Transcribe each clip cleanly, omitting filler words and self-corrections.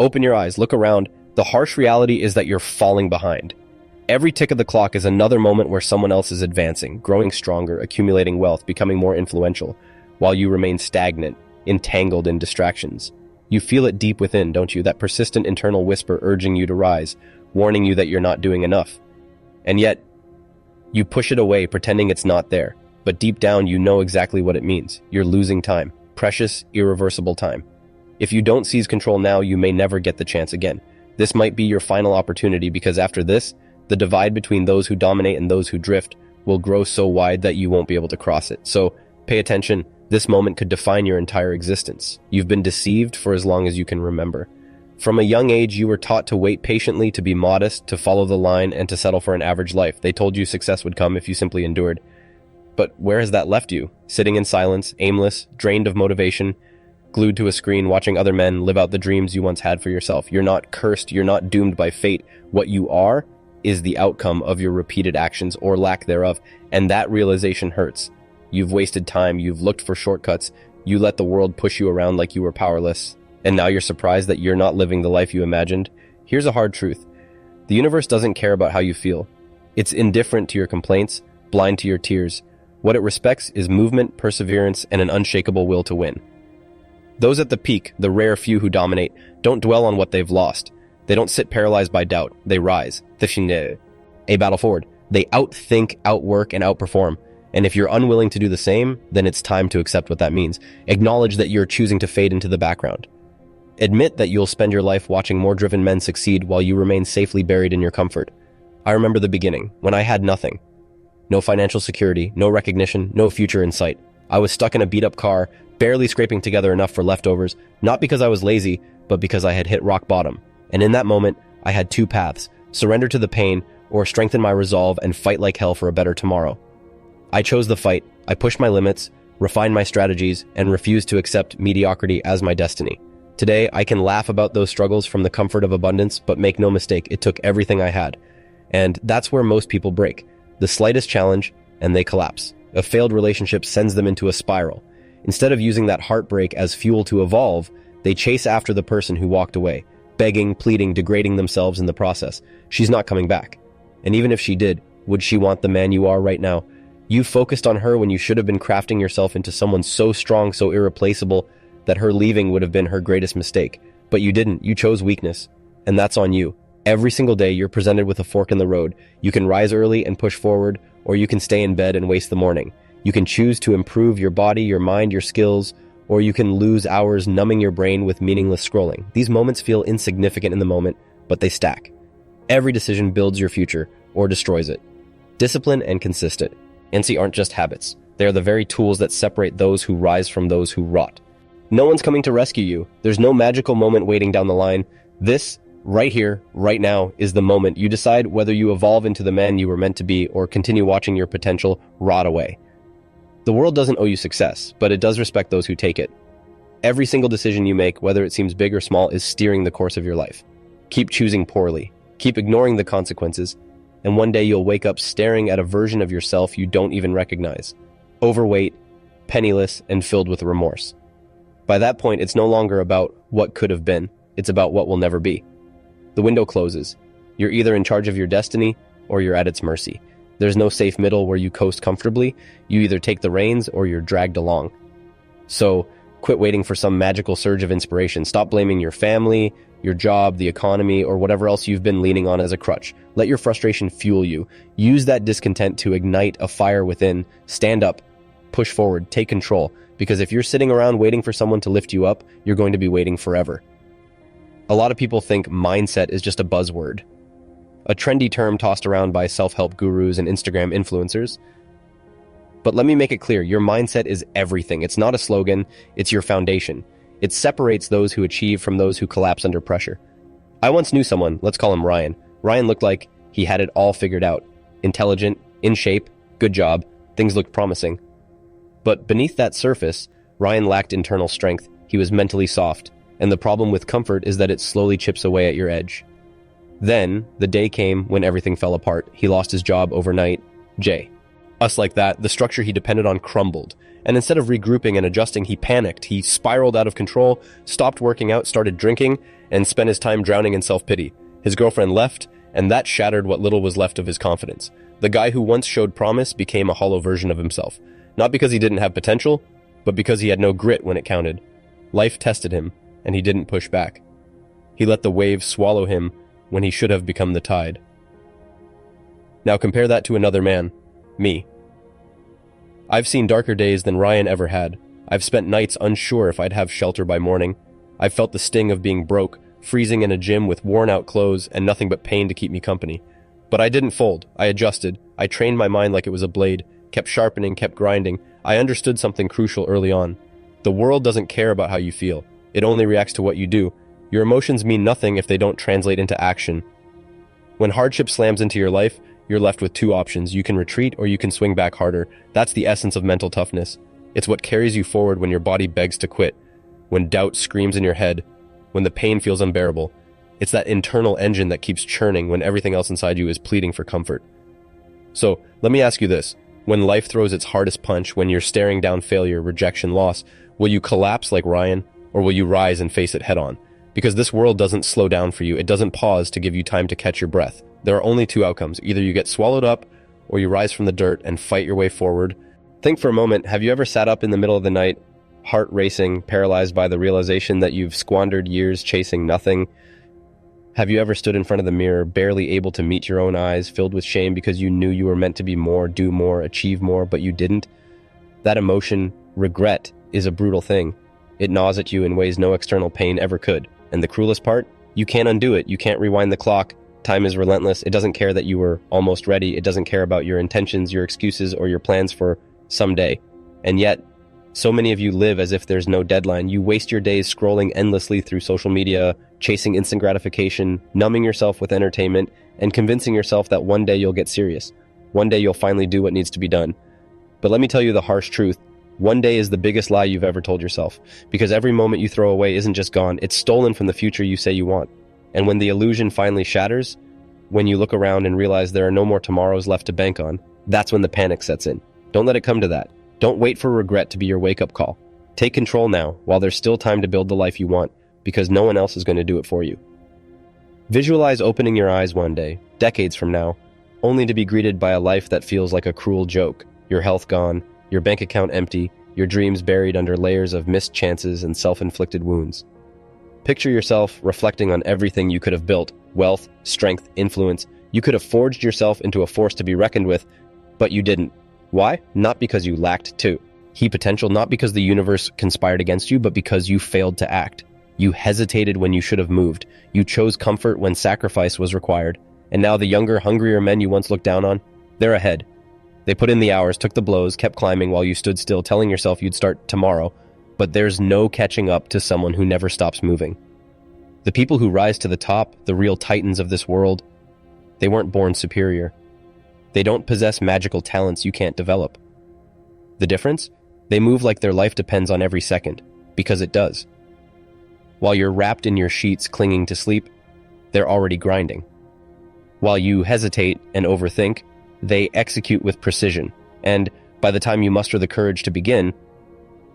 Open your eyes, look around. The harsh reality is that you're falling behind. Every tick of the clock is another moment where someone else is advancing, growing stronger, accumulating wealth, becoming more influential, while you remain stagnant, entangled in distractions. You feel it deep within, don't you? That persistent internal whisper urging you to rise, warning you that you're not doing enough. And yet, you push it away, pretending it's not there. But deep down, you know exactly what it means. You're losing time. Precious, irreversible time. If you don't seize control now, you may never get the chance again. This might be your final opportunity, because after this, the divide between those who dominate and those who drift will grow so wide that you won't be able to cross it. So, pay attention. This moment could define your entire existence. You've been deceived for as long as you can remember. From a young age, you were taught to wait patiently, to be modest, to follow the line, and to settle for an average life. They told you success would come if you simply endured. But where has that left you? Sitting in silence, aimless, drained of motivation, glued to a screen, watching other men live out the dreams you once had for yourself. You're not cursed, you're not doomed by fate. What you are is the outcome of your repeated actions or lack thereof, and that realization hurts. You've wasted time, you've looked for shortcuts, you let the world push you around like you were powerless. And now you're surprised that you're not living the life you imagined? Here's a hard truth. The universe doesn't care about how you feel. It's indifferent to your complaints, blind to your tears. What it respects is movement, perseverance, and an unshakable will to win. Those at the peak, the rare few who dominate, don't dwell on what they've lost. They don't sit paralyzed by doubt. They rise. A battle forward. They outthink, outwork, and outperform. And if you're unwilling to do the same, then it's time to accept what that means. Acknowledge that you're choosing to fade into the background. Admit that you'll spend your life watching more driven men succeed while you remain safely buried in your comfort. I remember the beginning, when I had nothing. No financial security, no recognition, no future in sight. I was stuck in a beat-up car, barely scraping together enough for leftovers, not because I was lazy, but because I had hit rock bottom. And in that moment, I had two paths: surrender to the pain, or strengthen my resolve and fight like hell for a better tomorrow. I chose the fight. I pushed my limits, refined my strategies, and refused to accept mediocrity as my destiny. Today, I can laugh about those struggles from the comfort of abundance, but make no mistake, it took everything I had. And that's where most people break. The slightest challenge, and they collapse. A failed relationship sends them into a spiral. Instead of using that heartbreak as fuel to evolve, they chase after the person who walked away, begging, pleading, degrading themselves in the process. She's not coming back. And even if she did, would she want the man you are right now? You focused on her when you should have been crafting yourself into someone so strong, so irreplaceable, that her leaving would have been her greatest mistake. But you didn't. You chose weakness. And that's on you. Every single day, you're presented with a fork in the road. You can rise early and push forward, or you can stay in bed and waste the morning. You can choose to improve your body, your mind, your skills, or you can lose hours numbing your brain with meaningless scrolling. These moments feel insignificant in the moment, but they stack. Every decision builds your future, or destroys it. Discipline and consistency aren't just habits. They are the very tools that separate those who rise from those who rot. No one's coming to rescue you. There's no magical moment waiting down the line. This, right here, right now, is the moment you decide whether you evolve into the man you were meant to be or continue watching your potential rot away. The world doesn't owe you success, but it does respect those who take it. Every single decision you make, whether it seems big or small, is steering the course of your life. Keep choosing poorly. Keep ignoring the consequences. And one day you'll wake up staring at a version of yourself you don't even recognize. Overweight, penniless, and filled with remorse. By that point, it's no longer about what could have been. It's about what will never be. The window closes. You're either in charge of your destiny or you're at its mercy. There's no safe middle where you coast comfortably. You either take the reins or you're dragged along. So, quit waiting for some magical surge of inspiration. Stop blaming your family, your job, the economy, or whatever else you've been leaning on as a crutch. Let your frustration fuel you. Use that discontent to ignite a fire within. Stand up. Push forward. Take control. Because if you're sitting around waiting for someone to lift you up, you're going to be waiting forever. A lot of people think mindset is just a buzzword, a trendy term tossed around by self-help gurus and Instagram influencers. But let me make it clear, your mindset is everything. It's not a slogan, it's your foundation. It separates those who achieve from those who collapse under pressure. I once knew someone, let's call him Ryan. Ryan looked like he had it all figured out. Intelligent, in shape, good job, things looked promising. But beneath that surface, Ryan lacked internal strength. He was mentally soft. And the problem with comfort is that it slowly chips away at your edge. Then, the day came when everything fell apart. He lost his job overnight. Us like that, the structure he depended on crumbled. And instead of regrouping and adjusting, he panicked. He spiraled out of control, stopped working out, started drinking, and spent his time drowning in self-pity. His girlfriend left, and that shattered what little was left of his confidence. The guy who once showed promise became a hollow version of himself. Not because he didn't have potential, but because he had no grit when it counted. Life tested him, and he didn't push back. He let the waves swallow him when he should have become the tide. Now compare that to another man, me. I've seen darker days than Ryan ever had. I've spent nights unsure if I'd have shelter by morning. I've felt the sting of being broke, freezing in a gym with worn-out clothes and nothing but pain to keep me company. But I didn't fold. I adjusted. I trained my mind like it was a blade, kept sharpening, kept grinding. I understood something crucial early on. The world doesn't care about how you feel. It only reacts to what you do. Your emotions mean nothing if they don't translate into action. When hardship slams into your life, you're left with two options. You can retreat or you can swing back harder. That's the essence of mental toughness. It's what carries you forward when your body begs to quit, when doubt screams in your head, when the pain feels unbearable. It's that internal engine that keeps churning when everything else inside you is pleading for comfort. So, let me ask you this. When life throws its hardest punch, when you're staring down failure, rejection, loss, will you collapse like Ryan, or will you rise and face it head on? Because this world doesn't slow down for you. It doesn't pause to give you time to catch your breath. There are only two outcomes. Either you get swallowed up, or you rise from the dirt and fight your way forward. Think for a moment, have you ever sat up in the middle of the night, heart racing, paralyzed by the realization that you've squandered years chasing nothing? Have you ever stood in front of the mirror, barely able to meet your own eyes, filled with shame because you knew you were meant to be more, do more, achieve more, but you didn't? That emotion, regret, is a brutal thing. It gnaws at you in ways no external pain ever could. And the cruelest part? You can't undo it. You can't rewind the clock. Time is relentless. It doesn't care that you were almost ready. It doesn't care about your intentions, your excuses, or your plans for someday. And yet, so many of you live as if there's no deadline. You waste your days scrolling endlessly through social media, chasing instant gratification, numbing yourself with entertainment, and convincing yourself that one day you'll get serious. One day you'll finally do what needs to be done. But let me tell you the harsh truth. One day is the biggest lie you've ever told yourself. Because every moment you throw away isn't just gone, it's stolen from the future you say you want. And when the illusion finally shatters, when you look around and realize there are no more tomorrows left to bank on, that's when the panic sets in. Don't let it come to that. Don't wait for regret to be your wake-up call. Take control now, while there's still time to build the life you want, because no one else is going to do it for you. Visualize opening your eyes one day, decades from now, only to be greeted by a life that feels like a cruel joke. Your health gone, your bank account empty, your dreams buried under layers of missed chances and self-inflicted wounds. Picture yourself reflecting on everything you could have built: wealth, strength, influence. You could have forged yourself into a force to be reckoned with, but you didn't. Why? Not because you lacked potential, not because the universe conspired against you, but because you failed to act. You hesitated when you should have moved. You chose comfort when sacrifice was required. And now the younger, hungrier men you once looked down on, they're ahead. They put in the hours, took the blows, kept climbing while you stood still, telling yourself you'd start tomorrow. But there's no catching up to someone who never stops moving. The people who rise to the top, the real titans of this world, they weren't born superior. They don't possess magical talents you can't develop. The difference? They move like their life depends on every second, because it does. While you're wrapped in your sheets clinging to sleep, they're already grinding. While you hesitate and overthink, they execute with precision, and by the time you muster the courage to begin,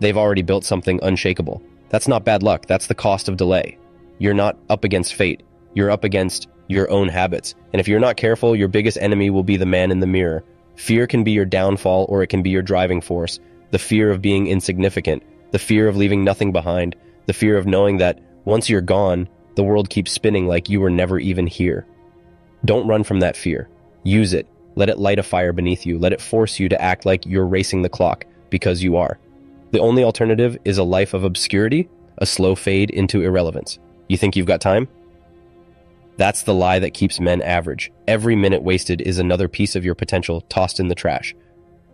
they've already built something unshakable. That's not bad luck, that's the cost of delay. You're not up against fate, you're up against your own habits. And if you're not careful, your biggest enemy will be the man in the mirror. Fear can be your downfall, or it can be your driving force. The fear of being insignificant, the fear of leaving nothing behind, the fear of knowing that once you're gone, the world keeps spinning like you were never even here. Don't run from that fear. Use it. Let it light a fire beneath you. Let it force you to act like you're racing the clock, because you are. The only alternative is a life of obscurity, a slow fade into irrelevance. You think you've got time? That's the lie that keeps men average. Every minute wasted is another piece of your potential tossed in the trash.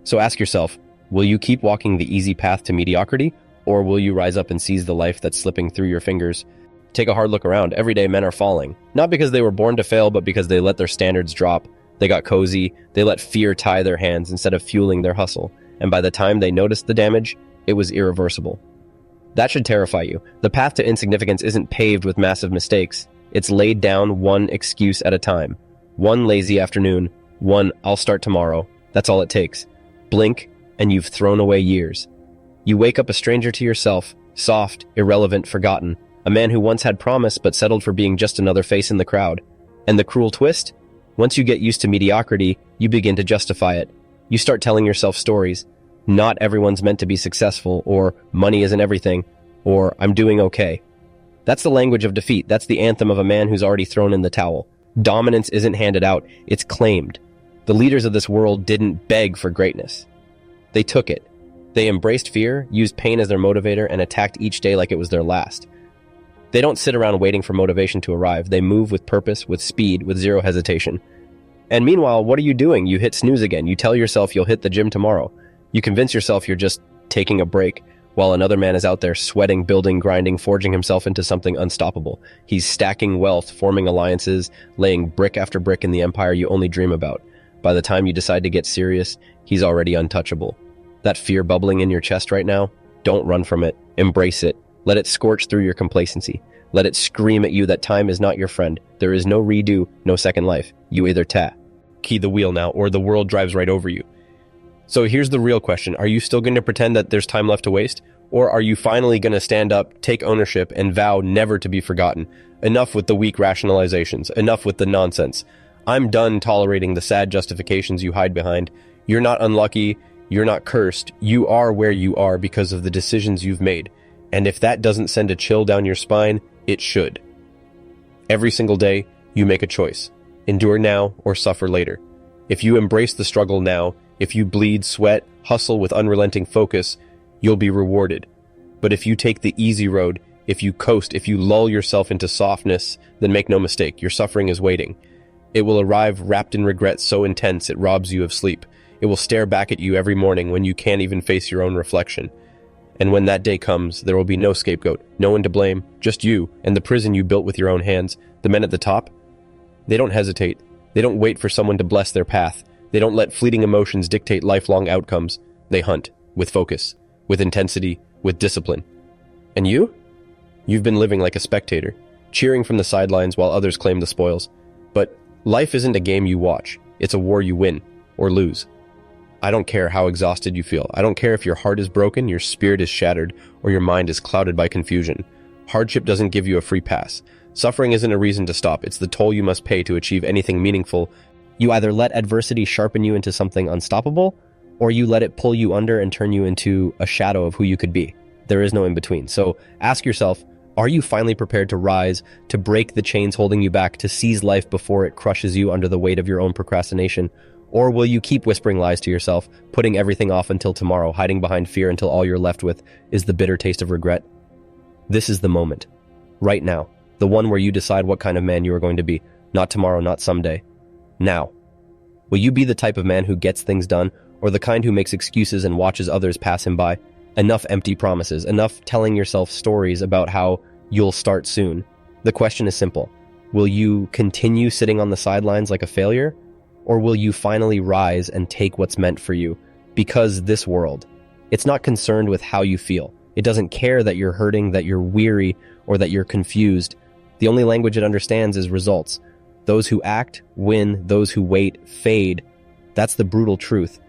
So ask yourself, will you keep walking the easy path to mediocrity, or will you rise up and seize the life that's slipping through your fingers? Take a hard look around. Everyday men are falling. Not because they were born to fail, but because they let their standards drop. They got cozy. They let fear tie their hands instead of fueling their hustle. And by the time they noticed the damage, it was irreversible. That should terrify you. The path to insignificance isn't paved with massive mistakes. It's laid down one excuse at a time. One lazy afternoon, one "I'll start tomorrow." That's all it takes. Blink, and you've thrown away years. You wake up a stranger to yourself, soft, irrelevant, forgotten, a man who once had promise but settled for being just another face in the crowd. And the cruel twist? Once you get used to mediocrity, you begin to justify it. You start telling yourself stories. Not everyone's meant to be successful, or money isn't everything, or I'm doing okay. That's the language of defeat. That's the anthem of a man who's already thrown in the towel. Dominance isn't handed out, it's claimed. The leaders of this world didn't beg for greatness. They took it. They embraced fear, used pain as their motivator, and attacked each day like it was their last. They don't sit around waiting for motivation to arrive. They move with purpose, with speed, with zero hesitation. And meanwhile, what are you doing? You hit snooze again. You tell yourself you'll hit the gym tomorrow. You convince yourself you're just taking a break, while another man is out there sweating, building, grinding, forging himself into something unstoppable. He's stacking wealth, forming alliances, laying brick after brick in the empire you only dream about. By the time you decide to get serious, he's already untouchable. That fear bubbling in your chest right now, don't run from it. Embrace it. Let it scorch through your complacency. Let it scream at you that time is not your friend. There is no redo, no second life. You either key the wheel now, or the world drives right over you. So here's the real question. Are you still going to pretend that there's time left to waste? Or are you finally going to stand up, take ownership, and vow never to be forgotten? Enough with the weak rationalizations. Enough with the nonsense. I'm done tolerating the sad justifications you hide behind. You're not unlucky. You're not cursed. You are where you are because of the decisions you've made. And if that doesn't send a chill down your spine, it should. Every single day, you make a choice. Endure now or suffer later. If you embrace the struggle now, if you bleed, sweat, hustle with unrelenting focus, you'll be rewarded. But if you take the easy road, if you coast, if you lull yourself into softness, then make no mistake, your suffering is waiting. It will arrive wrapped in regret so intense it robs you of sleep. It will stare back at you every morning when you can't even face your own reflection. And when that day comes, there will be no scapegoat, no one to blame, just you and the prison you built with your own hands. The men at the top, they don't hesitate. They don't wait for someone to bless their path. They don't let fleeting emotions dictate lifelong outcomes. They hunt, with focus, with intensity, with discipline. And you? You've been living like a spectator, cheering from the sidelines while others claim the spoils. But life isn't a game you watch. It's a war you win, or lose. I don't care how exhausted you feel. I don't care if your heart is broken, your spirit is shattered, or your mind is clouded by confusion. Hardship doesn't give you a free pass. Suffering isn't a reason to stop. It's the toll you must pay to achieve anything meaningful. You either let adversity sharpen you into something unstoppable, or you let it pull you under and turn you into a shadow of who you could be. There is no in between. So ask yourself, are you finally prepared to rise, to break the chains holding you back, to seize life before it crushes you under the weight of your own procrastination? Or will you keep whispering lies to yourself, putting everything off until tomorrow, hiding behind fear until all you're left with is the bitter taste of regret? This is the moment. Right now. The one where you decide what kind of man you are going to be. Not tomorrow, not someday. Now. Will you be the type of man who gets things done, or the kind who makes excuses and watches others pass him by? Enough empty promises, enough telling yourself stories about how you'll start soon. The question is simple. Will you continue sitting on the sidelines like a failure? Or will you finally rise and take what's meant for you? Because this world, it's not concerned with how you feel. It doesn't care that you're hurting, that you're weary, or that you're confused. The only language it understands is results. Those who act, win. Those who wait, fade. That's the brutal truth.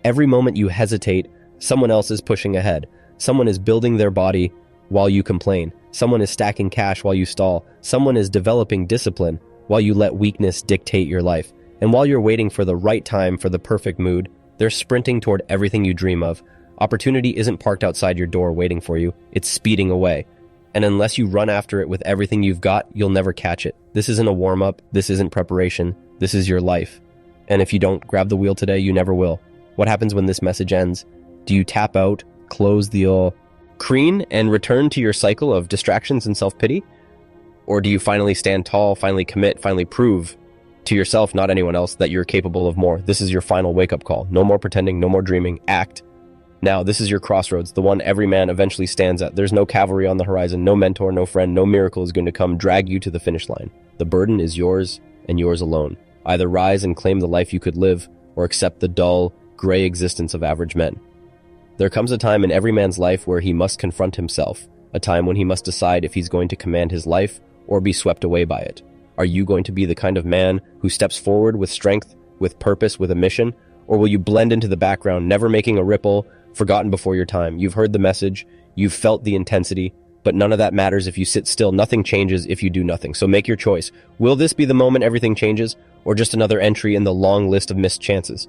Every moment you hesitate, someone else is pushing ahead. Someone is building their body while you complain. Someone is stacking cash while you stall. Someone is developing discipline while you let weakness dictate your life. And while you're waiting for the right time, for the perfect mood, they're sprinting toward everything you dream of. Opportunity isn't parked outside your door waiting for you. It's speeding away. And unless you run after it with everything you've got, you'll never catch it. This isn't a warm-up. This isn't preparation. This is your life. And if you don't grab the wheel today, you never will. What happens when this message ends? Do you tap out, close the screen, and return to your cycle of distractions and self-pity? Or do you finally stand tall, finally commit, finally prove to yourself, not anyone else, that you're capable of more? This is your final wake-up call. No more pretending, no more dreaming. Act. Now, this is your crossroads, the one every man eventually stands at. There's no cavalry on the horizon, no mentor, no friend, no miracle is going to come drag you to the finish line. The burden is yours and yours alone. Either rise and claim the life you could live, or accept the dull, gray existence of average men. There comes a time in every man's life where he must confront himself, a time when he must decide if he's going to command his life or be swept away by it. Are you going to be the kind of man who steps forward with strength, with purpose, with a mission? Or will you blend into the background, never making a ripple, forgotten before your time? You've heard the message, you've felt the intensity, but none of that matters if you sit still. Nothing changes if you do nothing. So make your choice. Will this be the moment everything changes, or just another entry in the long list of missed chances?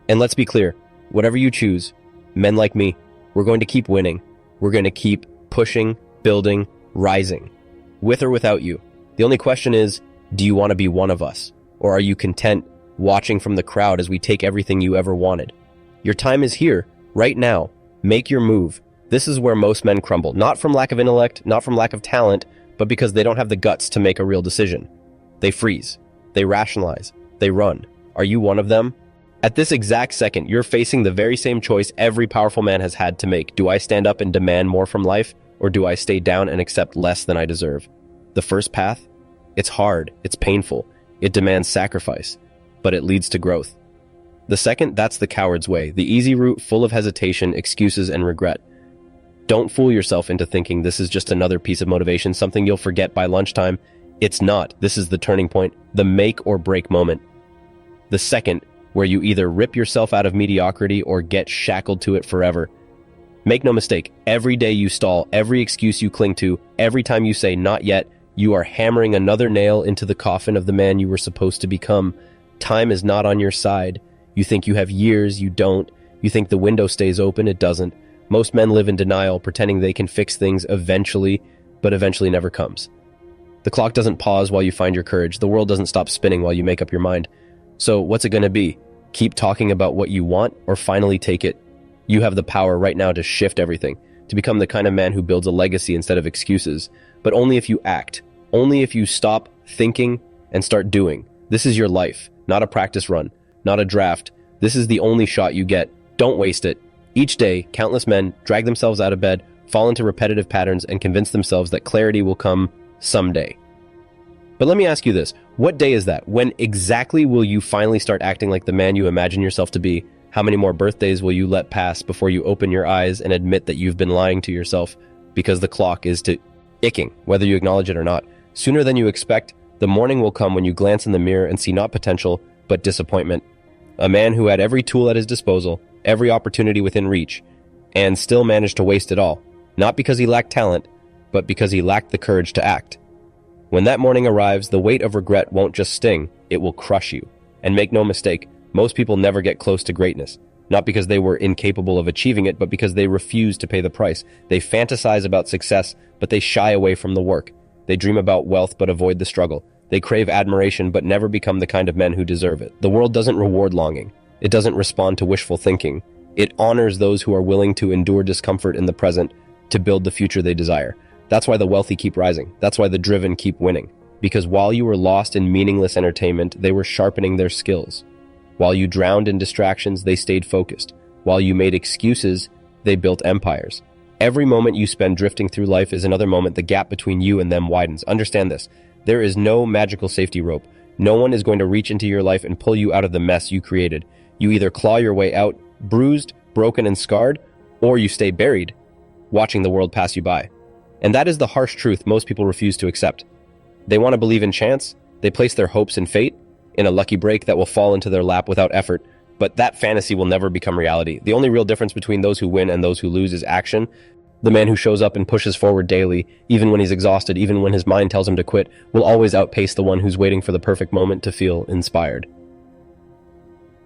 And let's be clear, whatever you choose, men like me, we're going to keep winning. We're going to keep pushing, building, rising, with or without you. The only question is, do you want to be one of us? Or are you content watching from the crowd as we take everything you ever wanted? Your time is here, right now. Make your move. This is where most men crumble, not from lack of intellect, not from lack of talent, but because they don't have the guts to make a real decision. They freeze. They rationalize. They run. Are you one of them? At this exact second, you're facing the very same choice every powerful man has had to make. Do I stand up and demand more from life, or do I stay down and accept less than I deserve? The first path? It's hard. It's painful. It demands sacrifice, but it leads to growth. The second, that's the coward's way, the easy route full of hesitation, excuses, and regret. Don't fool yourself into thinking this is just another piece of motivation, something you'll forget by lunchtime. It's not. This is the turning point, the make or break moment. The second, where you either rip yourself out of mediocrity or get shackled to it forever. Make no mistake, every day you stall, every excuse you cling to, every time you say not yet, you are hammering another nail into the coffin of the man you were supposed to become. Time is not on your side. You think you have years, you don't. You think the window stays open, it doesn't. Most men live in denial, pretending they can fix things eventually, but eventually never comes. The clock doesn't pause while you find your courage. The world doesn't stop spinning while you make up your mind. So what's it going to be? Keep talking about what you want, or finally take it? You have the power right now to shift everything, to become the kind of man who builds a legacy instead of excuses. But only if you act. Only if you stop thinking and start doing. This is your life, not a practice run, not a draft. This is the only shot you get. Don't waste it. Each day, countless men drag themselves out of bed, fall into repetitive patterns, and convince themselves that clarity will come someday. But let me ask you this. What day is that? When exactly will you finally start acting like the man you imagine yourself to be? How many more birthdays will you let pass before you open your eyes and admit that you've been lying to yourself because the clock is ticking, whether you acknowledge it or not? Sooner than you expect, the morning will come when you glance in the mirror and see not potential, but disappointment. A man who had every tool at his disposal, every opportunity within reach, and still managed to waste it all, not because he lacked talent, but because he lacked the courage to act. When that morning arrives, the weight of regret won't just sting, it will crush you. And make no mistake, most people never get close to greatness, not because they were incapable of achieving it, but because they refuse to pay the price. They fantasize about success, but they shy away from the work. They dream about wealth, but avoid the struggle. They crave admiration, but never become the kind of men who deserve it. The world doesn't reward longing. It doesn't respond to wishful thinking. It honors those who are willing to endure discomfort in the present to build the future they desire. That's why the wealthy keep rising. That's why the driven keep winning. Because while you were lost in meaningless entertainment, they were sharpening their skills. While you drowned in distractions, they stayed focused. While you made excuses, they built empires. Every moment you spend drifting through life is another moment the gap between you and them widens. Understand this. There is no magical safety rope. No one is going to reach into your life and pull you out of the mess you created. You either claw your way out, bruised, broken, and scarred, or you stay buried, watching the world pass you by. And that is the harsh truth most people refuse to accept. They want to believe in chance. They place their hopes in fate, in a lucky break that will fall into their lap without effort. But that fantasy will never become reality. The only real difference between those who win and those who lose is action. The man who shows up and pushes forward daily, even when he's exhausted, even when his mind tells him to quit, will always outpace the one who's waiting for the perfect moment to feel inspired.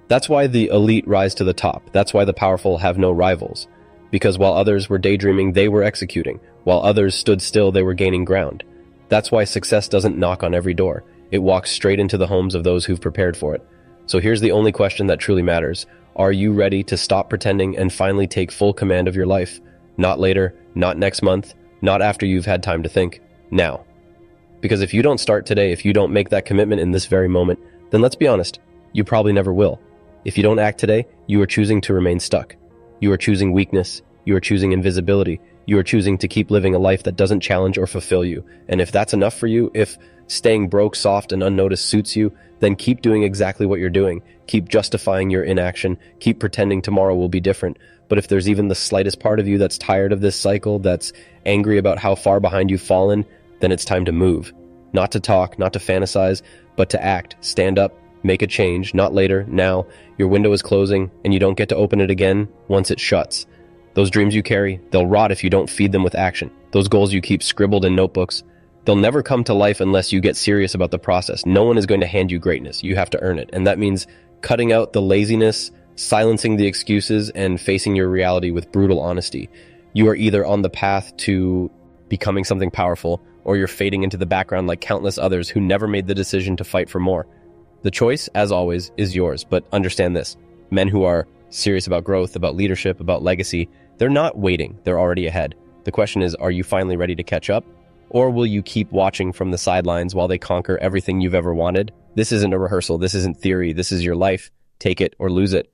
That's why the elite rise to the top. That's why the powerful have no rivals. Because while others were daydreaming, they were executing. While others stood still, they were gaining ground. That's why success doesn't knock on every door. It walks straight into the homes of those who've prepared for it. So here's the only question that truly matters. Are you ready to stop pretending and finally take full command of your life? Not later, not next month, not after you've had time to think. Now. Because if you don't start today, if you don't make that commitment in this very moment, then let's be honest, you probably never will. If you don't act today, you are choosing to remain stuck. You are choosing weakness. You are choosing invisibility. You are choosing to keep living a life that doesn't challenge or fulfill you. And if that's enough for you, if staying broke, soft, and unnoticed suits you, then keep doing exactly what you're doing. Keep justifying your inaction. Keep pretending tomorrow will be different. But if there's even the slightest part of you that's tired of this cycle, that's angry about how far behind you've fallen, then it's time to move. Not to talk, not to fantasize, but to act, stand up, Make a change, not later, now. Your window is closing, and you don't get to open it again once it shuts. Those dreams you carry, they'll rot if you don't feed them with action. Those goals you keep scribbled in notebooks, they'll never come to life unless you get serious about the process. No one is going to hand you greatness. You have to earn it. And that means cutting out the laziness, silencing the excuses, and facing your reality with brutal honesty. You are either on the path to becoming something powerful, or you're fading into the background like countless others who never made the decision to fight for more. The choice, as always, is yours, but understand this. Men who are serious about growth, about leadership, about legacy, they're not waiting, they're already ahead. The question is, are you finally ready to catch up? Or will you keep watching from the sidelines while they conquer everything you've ever wanted? This isn't a rehearsal, this isn't theory, this is your life. Take it or lose it.